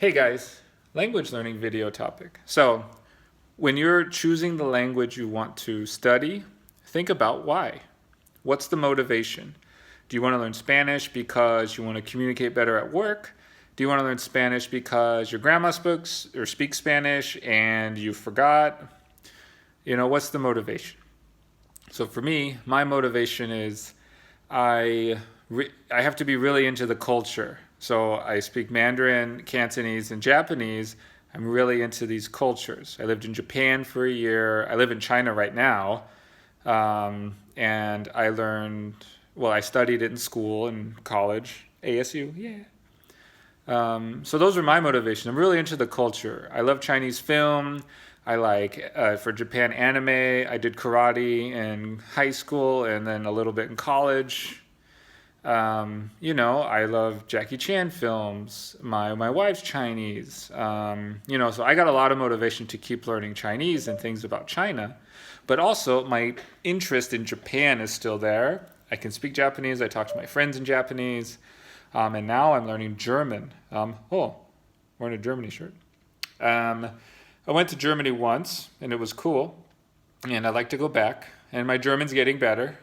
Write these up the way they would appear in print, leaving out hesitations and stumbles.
Hey guys, language learning video topic. So, when you're choosing the language you want to study, think about why. What's the motivation? Do you want to learn Spanish because you want to communicate better at work? Do you want to learn Spanish because your grandma speaks Spanish and you forgot? What's the motivation? So for me, my motivation is I have to be really into the culture. So I speak Mandarin, Cantonese, and Japanese. I'm really into these cultures. I lived in Japan for a year. I live in China right now. And I studied it in school and college, ASU, yeah. So those are my motivation. I'm really into the culture. I love Chinese film. I like, for Japan, anime. I did karate in high school and then a little bit in college. I love Jackie Chan films. My wife's Chinese. So I got a lot of motivation to keep learning Chinese and things about China. But also, my interest in Japan is still there. I can speak Japanese. I talk to my friends in Japanese. And now I'm learning German. Wearing a Germany shirt. I went to Germany once, and it was cool. And I'd like to go back. And my German's getting better.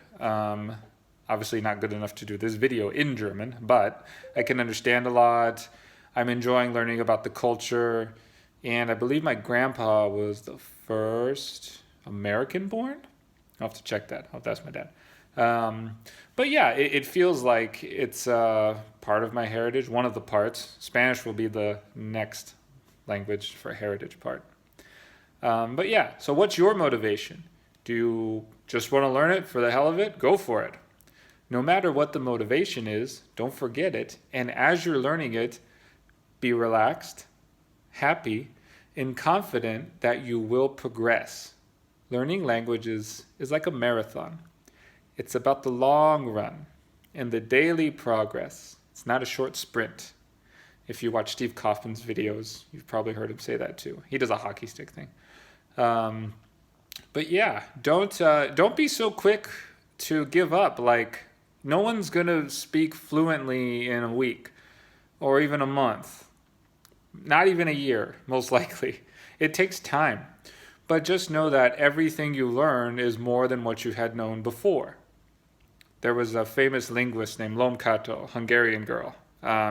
Obviously not good enough to do this video in German, but I can understand a lot. I'm enjoying learning about the culture. And I believe my grandpa was the first American born. I'll have to check that. I'll have to ask my dad. But yeah, it feels like it's part of my heritage, one of the parts. Spanish will be the next language for heritage part. But yeah, so what's your motivation? Do you just want to learn it for the hell of it? Go for it. No matter what the motivation is, don't forget it. And as you're learning it, be relaxed, happy, and confident that you will progress. Learning languages is like a marathon. It's about the long run and the daily progress. It's not a short sprint. If you watch Steve Kaufman's videos, you've probably heard him say that too. He does a hockey stick thing. But yeah, don't be so quick to give up. Like, no one's going to speak fluently in a week or even a month. Not even a year, most likely. It takes time. But just know that everything you learn is more than what you had known before. There was a famous linguist named Lom Kato, Hungarian girl.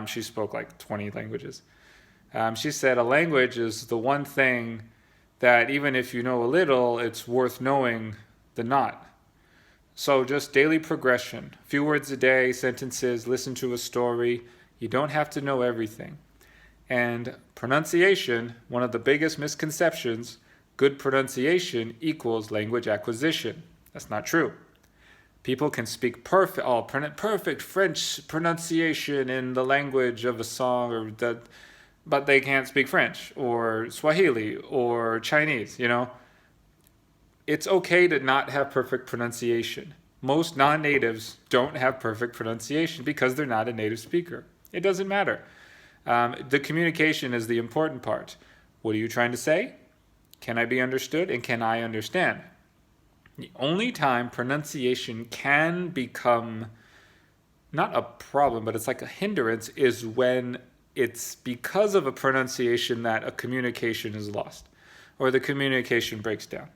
She spoke like 20 languages. She said a language is the one thing that even if you know a little, it's worth knowing the not. So just daily progression, a few words a day, sentences, listen to a story. You don't have to know everything. And pronunciation, one of the biggest misconceptions, good pronunciation equals language acquisition. That's not true. People can speak perfect French pronunciation in the language of a song, but they can't speak French or Swahili or Chinese, It's okay to not have perfect pronunciation. Most non-natives don't have perfect pronunciation because they're not a native speaker. It doesn't matter. The communication is the important part. What are you trying to say? Can I be understood? And can I understand? The only time pronunciation can become not a problem, but it's like a hindrance, is when it's because of a pronunciation that a communication is lost or the communication breaks down.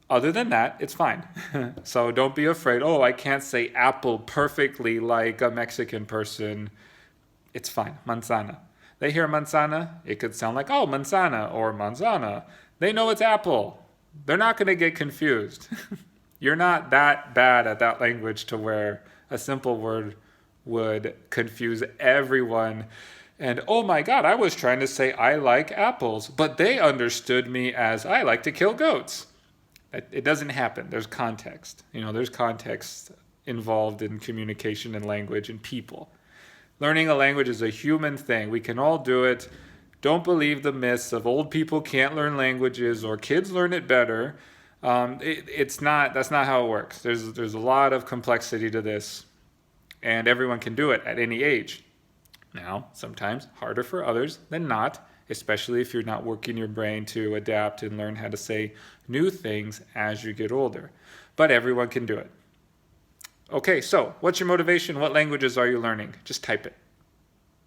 Other than that, it's fine. So don't be afraid, I can't say apple perfectly like a Mexican person. It's fine. Manzana. They hear manzana, it could sound like, manzana or manzana. They know it's apple. They're not going to get confused. You're not that bad at that language to where a simple word would confuse everyone. And oh my God, I was trying to say I like apples, but they understood me as I like to kill goats. It doesn't happen. There's context. There's context involved in communication and language and people. Learning a language is a human thing. We can all do it. Don't believe the myths of old people can't learn languages or kids learn it better. That's not how it works. There's a lot of complexity to this, and everyone can do it at any age. Now, sometimes harder for others than not, especially if you're not working your brain to adapt and learn how to say new things as you get older. But everyone can do it. Okay, so what's your motivation? What languages are you learning? Just type it.